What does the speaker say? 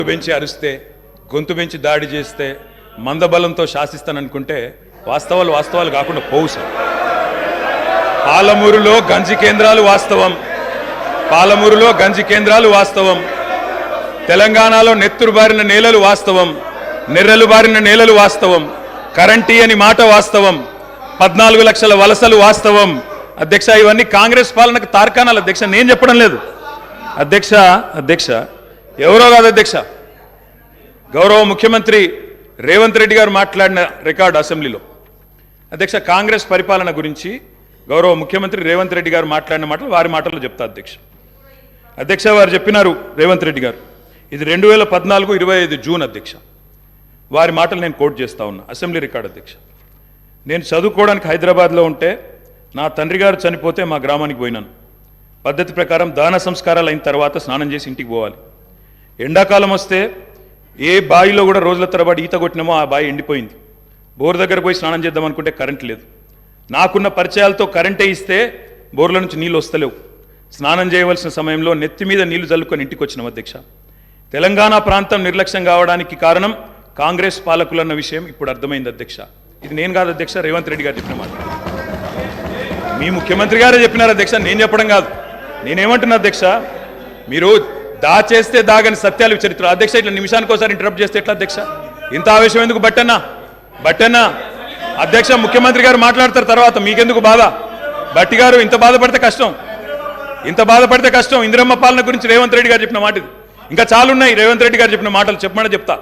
పెంచి అరిస్తే గొంతు పెంచి దాడి చేస్తే మందబలంతో శాసిస్తాననుకుంటే వాస్తవాలు కాకుండా పోవు సార్. పాలమూరులో గంజి కేంద్రాలు వాస్తవం, తెలంగాణలో నెత్తురు బారిన నేలలు వాస్తవం, నెర్రెలు బారిన నేలలు వాస్తవం, కరెంటీ అని మాట వాస్తవం, 14 లక్షల వలసలు వాస్తవం. అధ్యక్ష, ఇవన్నీ కాంగ్రెస్ పాలనకు తార్కాణాలు అధ్యక్ష, నేను చెప్పడం లేదు అధ్యక్ష. ఎవరో కాదు అధ్యక్ష, గౌరవ ముఖ్యమంత్రి రేవంత్ రెడ్డి గారు మాట్లాడిన రికార్డు అసెంబ్లీలో. అధ్యక్ష, కాంగ్రెస్ పరిపాలన గురించి గౌరవ ముఖ్యమంత్రి రేవంత్ రెడ్డి గారు మాట్లాడిన మాటలు వారి మాటల్లో చెప్తా అధ్యక్ష. వారు చెప్పినారు రేవంత్ రెడ్డి గారు, ఇది 2014 25 జూన్ అధ్యక్ష. వారి మాటలు నేను కోట్ చేస్తా ఉన్నా, అసెంబ్లీ రికార్డు అధ్యక్ష. నేను చదువుకోవడానికి హైదరాబాద్లో ఉంటే నా తండ్రి గారు చనిపోతే మా గ్రామానికి పోయినాను. పద్ధతి ప్రకారం దాన సంస్కారాలు అయిన తర్వాత స్నానం చేసి ఇంటికి పోవాలి. ఎండాకాలం వస్తే ఏ బావిలో కూడా రోజుల తరబడి ఈత కొట్టినామో ఆ బావి ఎండిపోయింది. బోర్ దగ్గర పోయి స్నానం చేద్దాం అనుకుంటే కరెంట్ లేదు. నాకున్న పరిచయాలతో కరెంటే ఇస్తే బోర్ల నుంచి నీళ్ళు వస్తలేవు. స్నానం చేయవలసిన సమయంలో నెత్తి మీద నీళ్లు చల్లుకొని ఇంటికి వచ్చినాం అధ్యక్ష. తెలంగాణ ప్రాంతం నిర్లక్ష్యం కావడానికి కారణం కాంగ్రెస్ పాలకులన్న విషయం ఇప్పుడు అర్థమైంది అధ్యక్ష. ఇది నేను కాదు అధ్యక్ష, రేవంత్ రెడ్డి గారు చెప్పిన మాట. మీ ముఖ్యమంత్రి గారే చెప్పినారు అధ్యక్ష, నేను చెప్పడం కాదు. నేనేమంటున్నా అధ్యక్ష, మీరు దాచేస్తే దాగని సత్యాలు చరిత్ర అధ్యక్ష. ఇట్లా నిమిషానికి ఒకసారి ఇంటరప్ట్ చేస్తే ఎట్లా అధ్యక్ష? ఇంత ఆవేశం ఎందుకు? బట్టన్నా అధ్యక్ష, ముఖ్యమంత్రి గారు మాట్లాడతారు తర్వాత, మీకెందుకు బాధ? బట్టి గారు ఇంత బాధపడితే కష్టం. ఇందిరమ్మ పాలన గురించి రేవంత్ రెడ్డి గారు చెప్పిన మాట ఇది. ఇంకా చాలున్నాయి రేవంత్ రెడ్డి గారు చెప్పిన మాటలు, చెప్పమని చెప్తా.